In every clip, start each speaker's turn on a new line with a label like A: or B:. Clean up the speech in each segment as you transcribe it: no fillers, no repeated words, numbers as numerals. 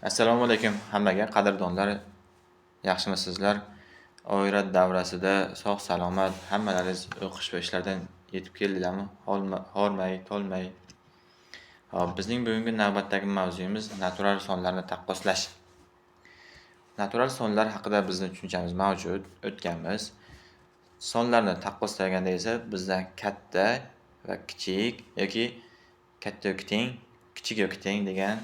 A: Assalomu alaykum hammaga qadrdonlar, yaxshimisizlar? Oyrat davrasida sog' salomat hammalaringiz o'qish va ishlardan yetib keldilarmi? Hormay, to'lmay. Hop, bizning bugungi navbatdagi mavzuyimiz natural sonlarni taqqoslash. Natural sonlar haqida bizning tushunchamiz mavjud, o'tganmiz. Sonlarni taqqoslaganda esa bizdan katta va kichik yoki katta yoki teng, kichik yoki teng degan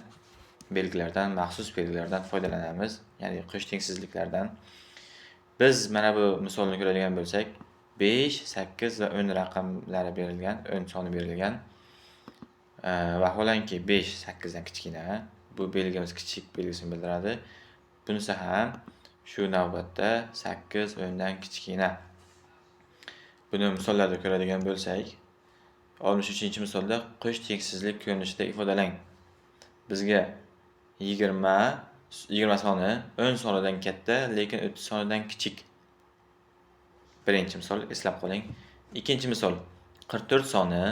A: belgilardan, maxsus belgilardan foydalanamiz, ya'ni qo'sh tengsizliklardan. Biz mana bu misolni ko'radigan bo'lsak, 5, 8 va 10 raqamlari berilgan, 10 soni berilgan. Vaholanki 5 8 dan kichkina, bu belgimiz kichik belgisini bildiradi. Bunisi ham shu navbatda 8 10 dan kichkina. Buni misollarda ko'radigan bo'lsak, 63-misolda qo'sh tengsizlik ko'rinishida ifodalang. Bizga 20 soni 10 sonidan katta, lekin 30 sonidan kichik. Birinchi misol eslab qoling. Ikkinchi misol 44 soni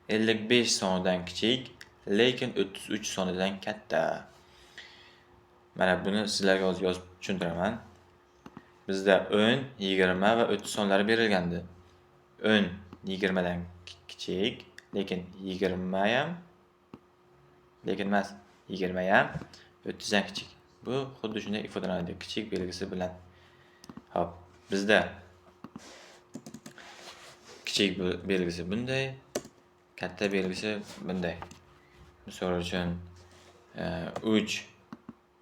A: 55 sonidan kichik, lekin 33 sonidan katta. Mana buni sizlarga hozir yozib tushuntiraman. Bizda 10, 20 va 30 sonlari berilgandi. 10 20 dan kichik, lekin 20 ham, lekin emas, 20 ham 30 dan kichik. Bu xuddi shunday ifodalanadi kichik belgisi bilan. Hop, bizda kichik belgisi bunday, katta belgisi bunday. Misol uchun 3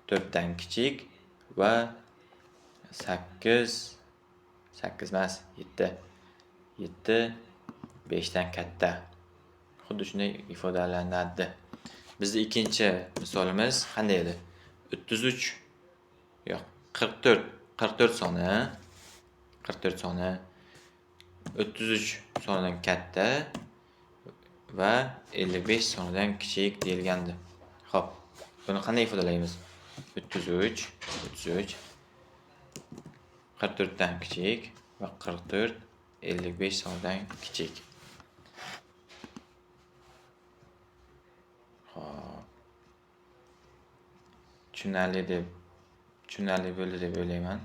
A: 4 dan kichik va 8 emas, 7 5 dan katta. Xuddi shunday ifodalanadi. Bizning ikkinchi misolimiz qanday edi? 33 yo'q, 44 soni 33 sonidan katta va 55 sonidan kichik deyilgandi. Xo'p, buni qanday ifodalaymiz? 33 44 dan kichik va 44 55 sonidan kichik. Xo'p. Tushunarli bo'ldi deb o'ylayman.